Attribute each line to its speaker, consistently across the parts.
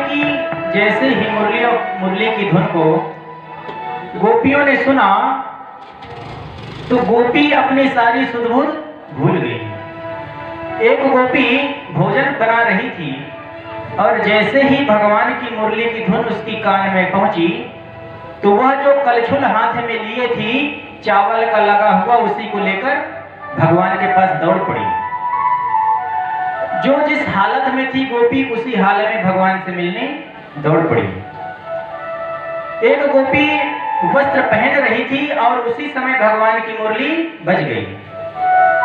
Speaker 1: की जैसे ही मुरली की धुन को गोपियों ने सुना तो गोपी अपनी सारी सुध-बुध भूल गई। एक गोपी भोजन बना रही थी और जैसे ही भगवान की मुरली की धुन उसकी कान में पहुंची तो वह जो कलछुल हाथ में लिए थी चावल का लगा हुआ उसी को लेकर भगवान के पास दौड़ पड़ी। जो जिस हालत में थी गोपी उसी हालत में भगवान से मिलने दौड़ पड़ी। एक गोपी वस्त्र पहन रही थी और उसी समय भगवान की मुरली बज गई।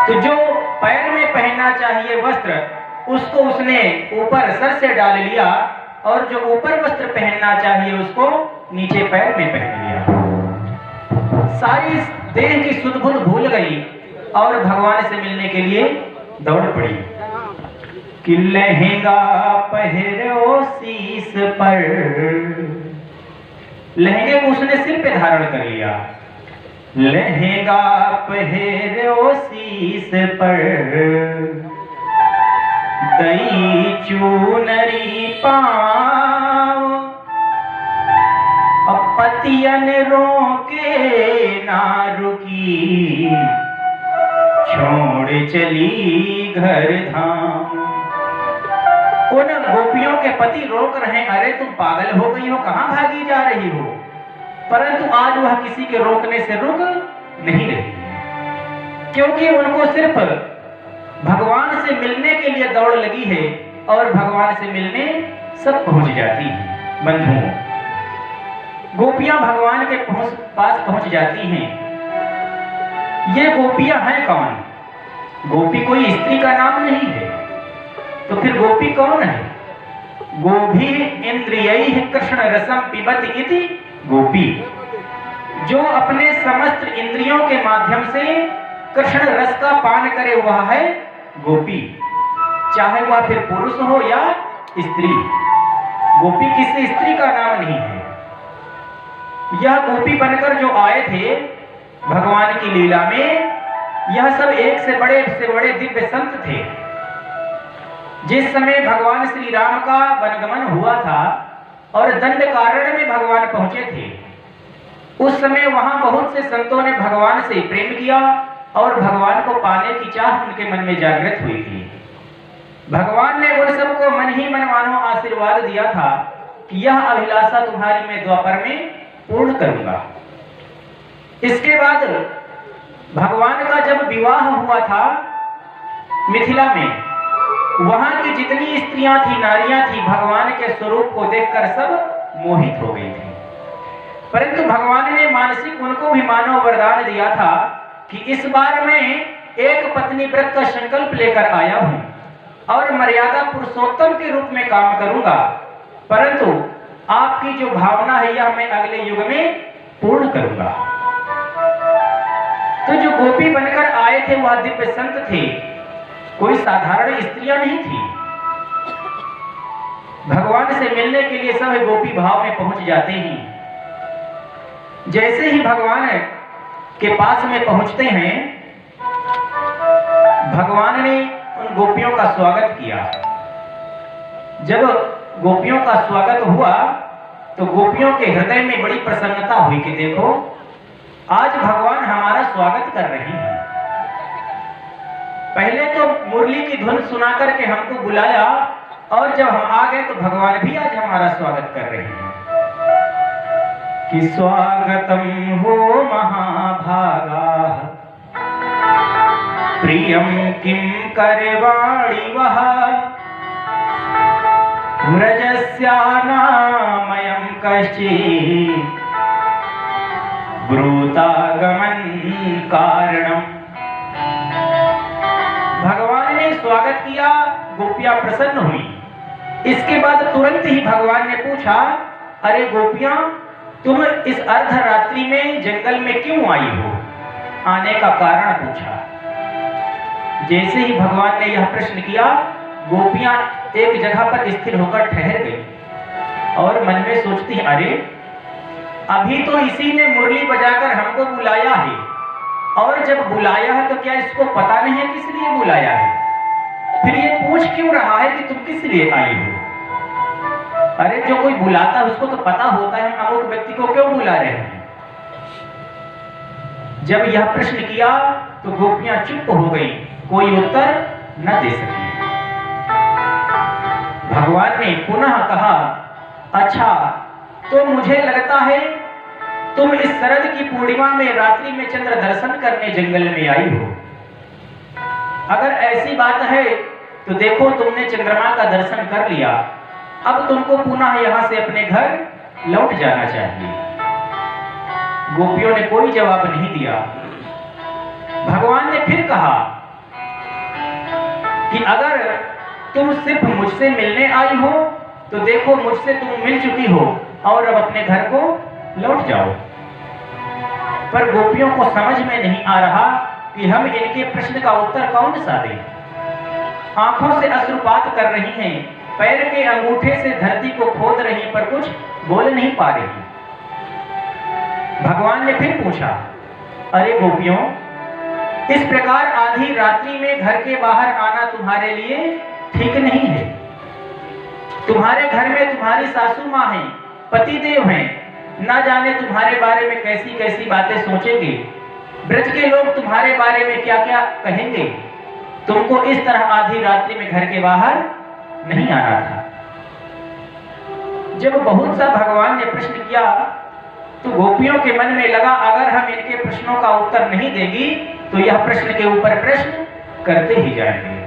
Speaker 1: तो जो पैर में पहनना चाहिए वस्त्र उसको उसने ऊपर सर से डाल लिया और जो ऊपर वस्त्र पहनना चाहिए उसको नीचे पैर में पहन लिया। सारी देह की सुध-बुध भूल गई और भगवान से मिलने के लिए दौड़ पड़ी। कि लहंगा पहरो शीस पर, लहंगे को उसने सिर पे धारण कर लिया। लहंगा पहरो शीस पर, दई चूनरी पाँव, पतियन रोके ना रुकी, छोड़ चली घर धाम। उन गोपियों के पति रोक रहे हैं, अरे तुम पागल हो गई हो, कहां भागी जा रही हो? परंतु आज वह किसी के रोकने से रुक नहीं रही, क्योंकि उनको सिर्फ भगवान से मिलने के लिए दौड़ लगी है और भगवान से मिलने सब पहुंच जाती है। बंधुओं, गोपियां भगवान के पास पहुंच जाती हैं। ये गोपियां हैं कौन? गोपी कोई स्त्री का नाम नहीं है, तो फिर गोपी कौन है? गोभी इंद्रियैः कृष्ण रसम पिबति इति गोपी, जो अपने समस्त इंद्रियों के माध्यम से कृष्ण रस का पान करे वह है गोपी, चाहे वह फिर पुरुष हो या स्त्री। गोपी किसी स्त्री का नाम नहीं है। यह गोपी बनकर जो आए थे भगवान की लीला में, यह सब एक से बड़े दिव्य संत थे। जिस समय भगवान श्री राम का वनगमन हुआ था और दंडकारण्य में भगवान पहुंचे थे, उस समय वहां बहुत से संतों ने भगवान से प्रेम किया और भगवान को पाने की चाह उनके मन में जागृत हुई थी। भगवान ने उन सबको मन ही मन मानो आशीर्वाद दिया था कि यह अभिलाषा तुम्हारी मैं द्वापर में पूर्ण करूंगा। इसके बाद भगवान का जब विवाह हुआ था मिथिला में, वहां की जितनी स्त्रियां थी, नारियां थी, भगवान के स्वरूप को देखकर सब मोहित हो गई थी। परंतु भगवान ने मानसिक उनको भी मानव वरदान दिया था कि इस बार मैं एक पत्नी व्रत का संकल्प लेकर आया हूं और मर्यादा पुरुषोत्तम के रूप में काम करूंगा, परंतु आपकी जो भावना है यह मैं अगले युग में पूर्ण करूंगा। तो जो गोपी बनकर आए थे वह दिव्य संत थे, कोई साधारण स्त्रियां नहीं थी। भगवान से मिलने के लिए सब गोपी भाव में पहुंच जाते हैं। जैसे ही भगवान के पास में पहुंचते हैं, भगवान ने उन गोपियों का स्वागत किया। जब गोपियों का स्वागत हुआ तो गोपियों के हृदय में बड़ी प्रसन्नता हुई कि देखो आज भगवान हमारा स्वागत कर रहे हैं। पहले तो मुरली की धुन सुना करके हमको बुलाया और जब हम आ गए तो भगवान भी आज हमारा स्वागत कर रहे हैं कि स्वागतम हो महाभागा, प्रियम किम करवाणि वह, व्रजस्यानामयं कश्चित् ब्रूतागमन कारणम। भगवान ने स्वागत किया, गोपियां प्रसन्न हुई। इसके बाद तुरंत ही भगवान ने पूछा, अरे गोपियां, तुम इस अर्धरात्रि में जंगल में क्यों आई हो? आने का कारण पूछा। जैसे ही भगवान ने यह प्रश्न किया, गोपियां एक जगह पर स्थिर होकर ठहर गई और मन में सोचती, अरे अभी तो इसी ने मुरली बजाकर हमको बुलाया है, और जब बुलाया है तो क्या इसको पता नहीं है किस लिए बुलाया है? फिर ये पूछ क्यों रहा है कि तुम किस लिए आई हो? अरे जो कोई बुलाता है उसको तो पता होता है हम अमुक व्यक्ति को क्यों बुला रहे हैं। जब यह प्रश्न किया तो गोपियां चुप हो गई, कोई उत्तर न दे सकी। भगवान ने पुनः कहा, अच्छा तो मुझे लगता है तुम इस शरद की पूर्णिमा में रात्रि में चंद्र दर्शन करने जंगल में आई हो। अगर ऐसी बात है तो देखो तुमने चंद्रमा का दर्शन कर लिया, अब तुमको पुनः यहां से अपने घर लौट जाना चाहिए। गोपियों ने कोई जवाब नहीं दिया। भगवान ने फिर कहा कि अगर तुम सिर्फ मुझसे मिलने आई हो तो देखो मुझसे तुम मिल चुकी हो और अब अपने घर को लौट जाओ। पर गोपियों को समझ में नहीं आ रहा कि हम इनके प्रश्न का उत्तर कौन सा दें। आंखों से अश्रुपात कर रही हैं, पैर के अंगूठे से धरती को खोद रही पर कुछ बोल नहीं पा रही। भगवान ने फिर पूछा, अरे गोपियों, इस प्रकार आधी रात्रि में घर के बाहर आना तुम्हारे लिए ठीक नहीं है। तुम्हारे घर में तुम्हारी सासू माँ हैं, पतिदेव हैं, ना जाने तुम्हारे बारे में कैसी कैसी बातें सोचेंगे। ब्रज के लोग तुम्हारे बारे में क्या क्या कहेंगे। तुमको इस तरह आधी रात्रि में घर के बाहर नहीं आना था। जब बहुत सा भगवान ने प्रश्न किया तो गोपियों के मन में लगा अगर हम इनके प्रश्नों का उत्तर नहीं देंगी तो यह प्रश्न के ऊपर प्रश्न करते ही जाएंगे।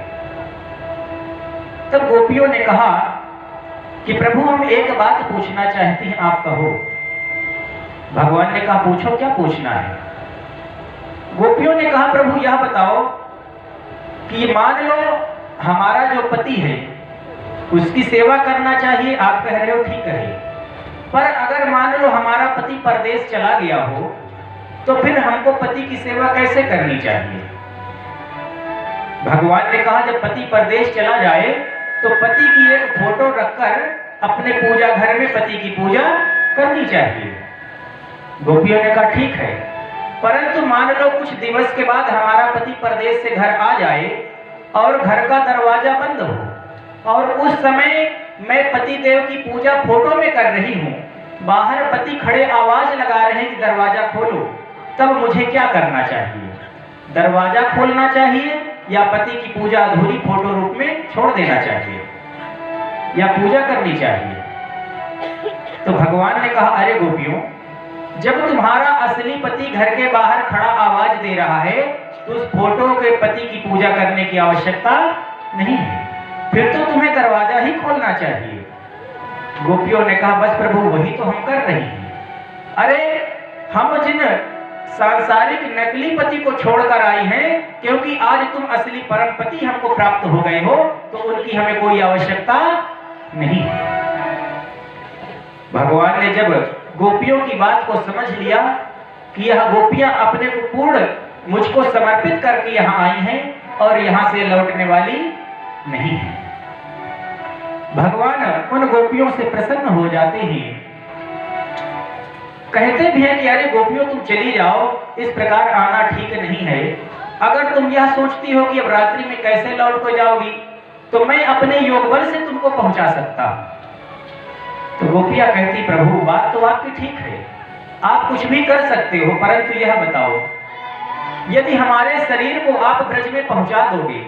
Speaker 1: तब गोपियों ने कहा कि प्रभु हम एक बात पूछना चाहते हैं, आप कहो। भगवान ने कहा, पूछो, क्या पूछना है। गोपियों ने कहा, प्रभु यह बताओ कि मान लो हमारा जो पति है उसकी सेवा करना चाहिए, आप कह रहे हो ठीक है, पर अगर मान लो हमारा पति परदेश चला गया हो तो फिर हमको पति की सेवा कैसे करनी चाहिए। भगवान ने कहा, जब पति परदेश चला जाए तो पति की एक फोटो रखकर अपने पूजा घर में पति की पूजा करनी चाहिए। गोपियों ने कहा ठीक है, परंतु मान लो कुछ दिवस के बाद हमारा पति परदेश से घर आ जाए और घर का दरवाजा बंद हो और उस समय मैं पति देव की पूजा फोटो में कर रही हूँ, बाहर पति खड़े आवाज लगा रहे हैं कि दरवाजा खोलो, तब मुझे क्या करना चाहिए। दरवाजा खोलना चाहिए या पति की पूजा अधूरी फोटो रूप में छोड़ देना चाहिए या पूजा करनी चाहिए। तो भगवान ने कहा, अरे गोपियों, जब तुम्हारा असली पति घर के बाहर खड़ा आवाज दे रहा है तो उस फोटो के पति की पूजा करने की आवश्यकता नहीं है, फिर तो तुम्हें दरवाजा ही खोलना चाहिए। गोपियों ने कहा, बस प्रभु वही तो हम कर रहे हैं। अरे हम जिन सांसारिक नकली पति को छोड़कर आई हैं, क्योंकि आज तुम असली परम पति हमको प्राप्त हो गए हो तो उनकी हमें कोई आवश्यकता नहीं है। भगवान ने जब गोपियों की बात को समझ लिया कि यह गोपियां अपने को पूर्ण मुझको समर्पित करके यहाँ आई हैं और यहाँ से लौटने वाली नहीं है, भगवान उन गोपियों से प्रसन्न हो जाते हैं। कहते भी हैं कि अरे गोपियों, तुम चली जाओ, इस प्रकार आना ठीक नहीं है। अगर तुम यह सोचती हो कि अब रात्रि में कैसे लौट को जाओगी तो मैं अपने योग बल से तुमको पहुंचा सकता। तो गोपियां कहती, प्रभु बात तो आपकी ठीक है, आप कुछ भी कर सकते हो, परंतु यह बताओ यदि हमारे शरीर को आप ब्रज में पहुंचा दोगे,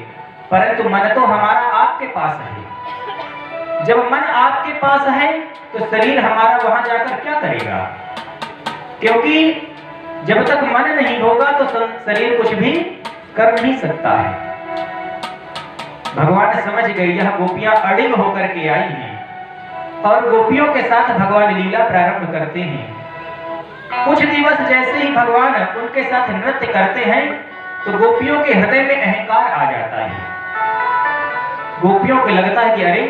Speaker 1: परंतु मन तो हमारा आपके पास है। जब मन आपके पास है तो शरीर हमारा वहां जाकर क्या करेगा, क्योंकि जब तक मन नहीं होगा तो शरीर कुछ भी कर नहीं सकता है। भगवान समझ गए यह गोपियां अड़िग होकर के आई हैं और गोपियों के साथ भगवान लीला प्रारंभ करते हैं। कुछ दिवस जैसे ही भगवान उनके साथ नृत्य करते हैं तो गोपियों के हृदय में अहंकार आ जाता है। गोपियों को लगता है कि अरे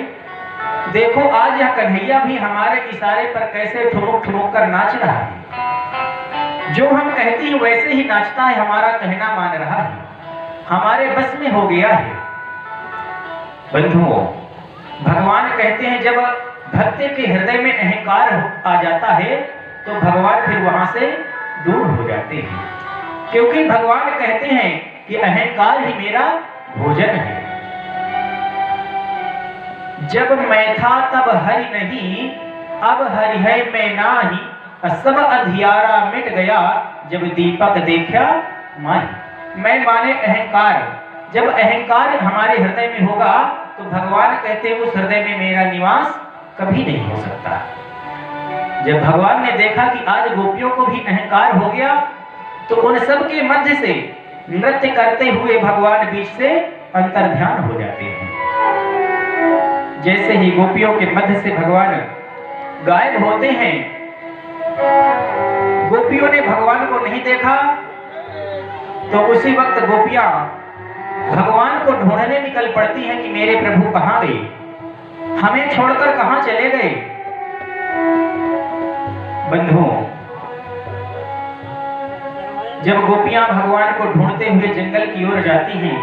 Speaker 1: देखो, आज यह कन्हैया भी हमारे इशारे पर कैसे ठुमुक ठुमुक कर नाच रहा है। जो हम कहती हैं वैसे ही नाचता है, हमारा कहना मान रहा है, हमारे बस में हो गया है। बंधुओं, भगवान कहते हैं जब भक्त के हृदय में अहंकार आ जाता है तो भगवान फिर वहां से दूर हो जाते हैं, क्योंकि भगवान कहते हैं कि अहंकार ही मेरा भोजन है। जब मैं था तब हरि नहीं, अब हरि है मैं नाही, सब अंधियारा मिट गया, जब दीपक देखा माही। मैं माने अहंकार, जब अहंकार हमारे हृदय में होगा तो भगवान कहते हैं उस हृदय में मेरा निवास कभी नहीं हो सकता। जब भगवान ने देखा कि आज गोपियों को भी अहंकार हो गया तो उन सब के मध्य से नृत्य करते हुए भगवान बीच से अंतर्ध्यान हो जाते हैं। जैसे ही गोपियों के मध्य से भगवान गायब होते हैं, गोपियों ने भगवान को नहीं देखा तो उसी वक्त गोपियां भगवान को ढूंढने निकल पड़ती हैं कि मेरे प्रभु कहां गए, हमें छोड़कर कहां चले गए। बंधुओं, जब गोपियां भगवान को ढूंढते हुए जंगल की ओर जाती हैं,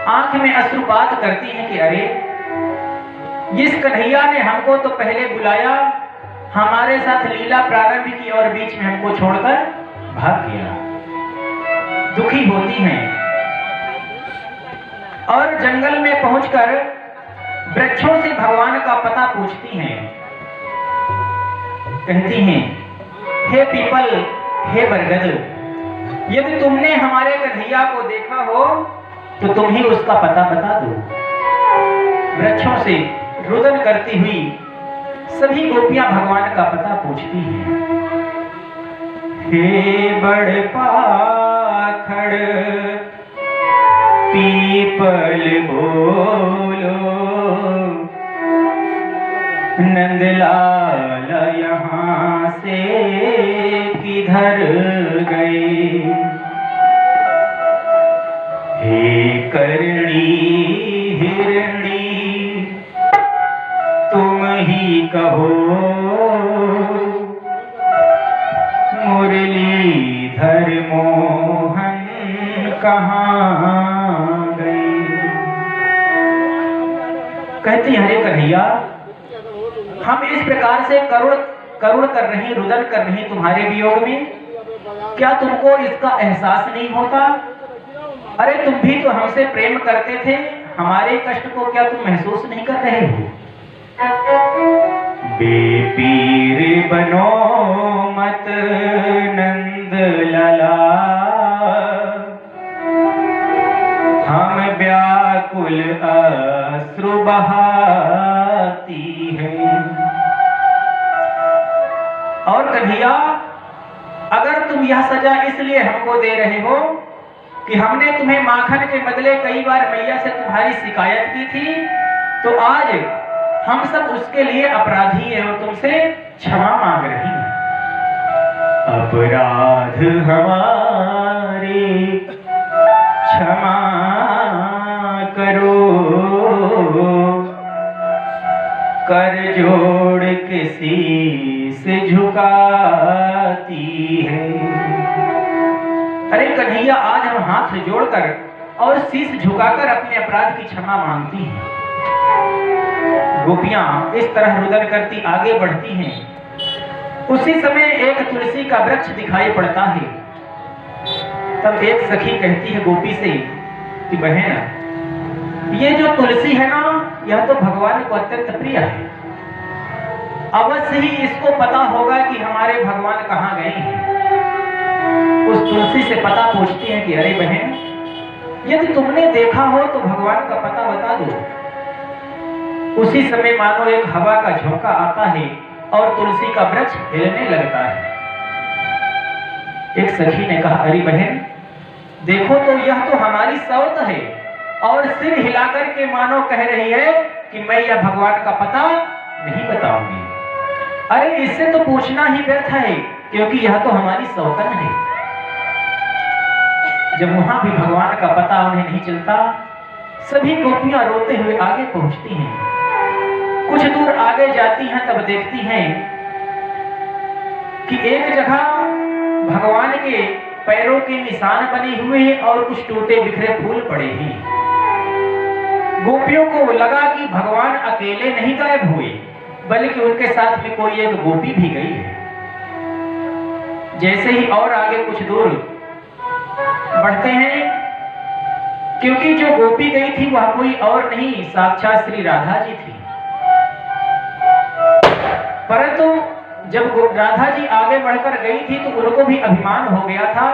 Speaker 1: आंख में अश्रुपात करती हैं कि अरे इस कन्हैया ने हमको तो पहले बुलाया, हमारे साथ लीला प्रारंभ की और बीच में हमको छोड़कर भाग गया। दुखी होती हैं और जंगल में पहुंचकर वृक्षों से भगवान का पता पूछती हैं। कहती हैं, हे पीपल, हे बरगद, यदि तुमने हमारे कन्हैया को देखा हो तो तुम ही उसका पता बता दो। वृक्षों से रुदन करती हुई सभी गोपियां भगवान का पता पूछती हैं। हे बड़ पाखड़ पीपल बोलो, नंदलाल यहाँ से किधर गए। हे करणी हिरणी तुम ही कहो, मुरलीधर मोहन कहाँ गए। कहती हरे कन्हैया, हम इस प्रकार से करुण करुण कर रही, रुदन कर रही तुम्हारे वियोग में, क्या तुमको इसका एहसास नहीं होता? अरे तुम भी तो हमसे प्रेम करते थे, हमारे कष्ट को क्या तुम महसूस नहीं कर रहे हो? बेपीर बनो मत नंद लला, हम व्याकुल अश्रु बहाती है। और कन्हैया, अगर तुम यह सजा इसलिए हमको दे रहे हो कि हमने तुम्हें माखन के बदले कई बार मैया से तुम्हारी शिकायत की थी, तो आज हम सब उसके लिए अपराधी हैं और तुमसे क्षमा मांग रही हैं। अपराध हमारे क्षमा करो, कर जोड़ के शीश झुकाती है। अरे कन्हैया, आज हम हाथ जोड़कर और शीश झुकाकर अपने अपराध की क्षमा मांगती हैं। गोपियां इस तरह रुदन करती आगे बढ़ती हैं। उसी समय एक तुलसी का वृक्ष दिखाई पड़ता है। तब एक सखी कहती है गोपी से कि बहन, ये जो तुलसी है ना, यह तो भगवान को अत्यंत प्रिय है। अवश्य ही इसको पता होगा कि हमारे भगवान कहाँ गए हैं। उस तुलसी से पता पूछती है कि अरे बहन, यदि तुमने देखा हो तो भगवान का पता बता दो। उसी समय मानो एक हवा का झोंका आता है और तुलसी का वृक्ष हिलने लगता है। एक सखी ने कहा, अरे बहन देखो तो, यह तो हमारी सौत है और सिर हिलाकर के मानो कह रही है कि मैं यह भगवान का पता नहीं बताऊंगी। अरे इससे तो पूछना ही व्यर्थ है, क्योंकि यह तो हमारी सौतन है। जब वहां भी भगवान का पता उन्हें नहीं चलता, सभी गोपियां रोते हुए आगे पहुंचती हैं। कुछ दूर आगे जाती हैं, तब देखती हैं कि एक जगह भगवान के पैरों के निशान बने हुए हैं और कुछ टूटे बिखरे फूल पड़े हैं। गोपियों को लगा कि भगवान अकेले नहीं गायब हुए, बल्कि उनके साथ में कोई एक गोपी भी गई है। जैसे ही और आगे कुछ दूर बढ़ते हैं, क्योंकि जो गोपी गई थी वह कोई और नहीं, साक्षात श्री राधा जी थी। परंतु जब राधा जी आगे बढ़कर गई थी तो उनको भी अभिमान हो गया था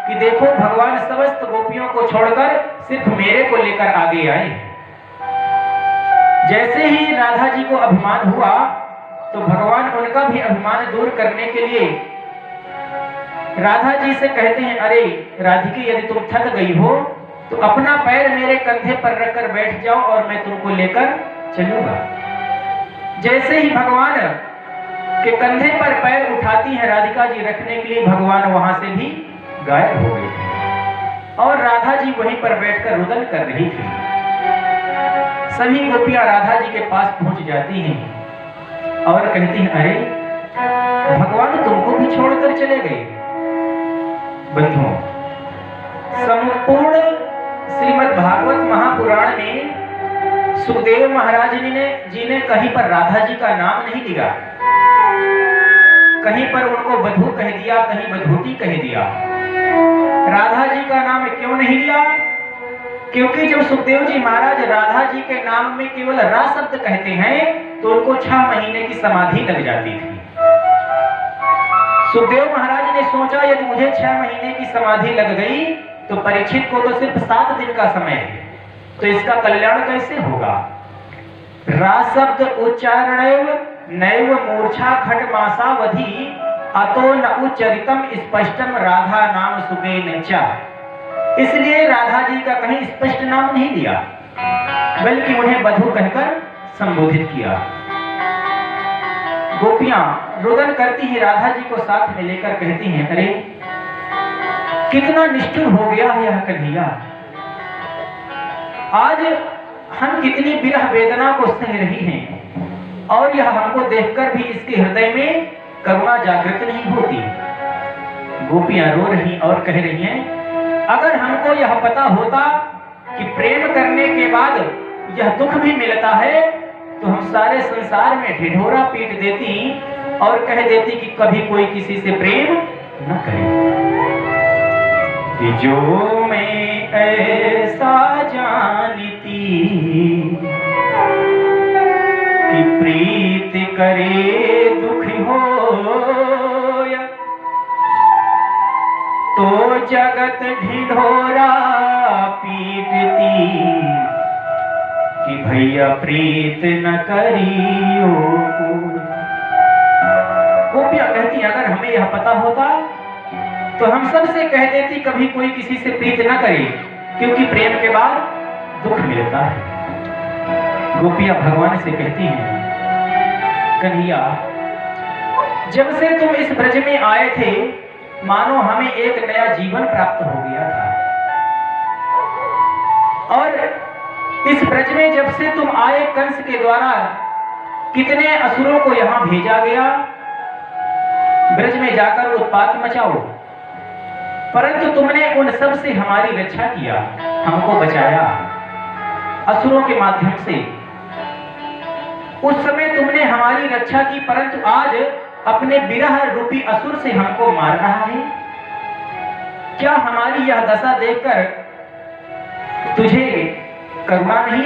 Speaker 1: कि देखो भगवान समस्त गोपियों को छोड़कर सिर्फ मेरे को लेकर आगे आए। जैसे ही राधा जी को अभिमान हुआ तो भगवान उनका भी अभिमान दूर करने के लिए राधा जी से कहते हैं, अरे राधिके यदि तुम थक गई हो तो अपना पैर मेरे कंधे पर रखकर बैठ जाओ और मैं तुमको लेकर चलूंगा। जैसे ही भगवान के कंधे पर पैर उठाती है राधिका जी रखने के लिए, भगवान वहां से भी गायब हो गए थे और राधा जी वहीं पर बैठकर रुदन कर रही थी। सभी गोपियां राधा जी के पास पहुंच जाती हैं और कहती हैं, अरे भगवान तुमको भी छोड़कर चले गए। बंधुओं, संपूर्ण श्रीमद् भागवत महापुराण में सुखदेव महाराज जी ने कहीं पर राधा जी का नाम नहीं लिया, कहीं पर उनको बधू कह दिया, कहीं बधूटी कह दिया। राधा जी का नाम क्यों नहीं लिया? क्योंकि जब सुखदेव जी महाराज राधा जी के नाम में केवल रा शब्द कहते हैं तो उनको 6 महीने की समाधि लग जाती थी। सुखदेव महाराज ने सोचा यदि मुझे 6 महीने की समाधि लग गई तो परीक्षित को तो सिर्फ 7 दिन का समय है, तो इसका कल्याण कैसे होगा? रा शब्द उच्चारणैव नैव मूर्छा खटमासावधि अतो न उच्चरितम स्पष्टम राधा नाम सुबेन च। इसलिए राधा जी का कहीं स्पष्ट नाम नहीं लिया, बल्कि उन्हें बधू कहकर संबोधित किया। गोपियां रुदन करती ही राधा जी को साथ में लेकर कहती हैं, अरे कितना निष्ठुर हो गया है यह कन्हैया। आज हम कितनी विरह वेदना को सह रही हैं और यह हमको देखकर भी इसके हृदय में करुणा जागृत नहीं होती। गोपियां रो रही और कह रही हैं, अगर हमको यह पता होता कि प्रेम करने के बाद यह दुख भी मिलता है तो हम सारे संसार में ढिढोरा पीट देती और कह देती कि कभी कोई किसी से प्रेम न करे। कि जो मैं ऐसा जानती कि प्रीत करे दुख होय तो जगत ढिढोरा पीटती कि भैया प्रीत न करियो। गोपियां कहती, अगर हमें यह पता होता तो हम सबसे कह देती कभी कोई किसी से प्रीत न करे, क्योंकि प्रेम के बाद दुख मिलता है। गोपियां भगवान से कहती हैं, कन्हैया जब से तुम इस ब्रज में आए थे मानो हमें एक नया जीवन प्राप्त हो गया था, और इस ब्रज में जब से तुम आए कंस के द्वारा कितने असुरों को यहां भेजा गया ब्रज में जाकर उत्पात मचाओ, परंतु तुमने उन सब से हमारी रक्षा किया, हमको बचाया असुरों के माध्यम से। उस समय तुमने हमारी रक्षा की, परंतु आज अपने विरह रूपी असुर से हमको मार रहा है। क्या हमारी यह दशा देखकर तुझे करुणा नहीं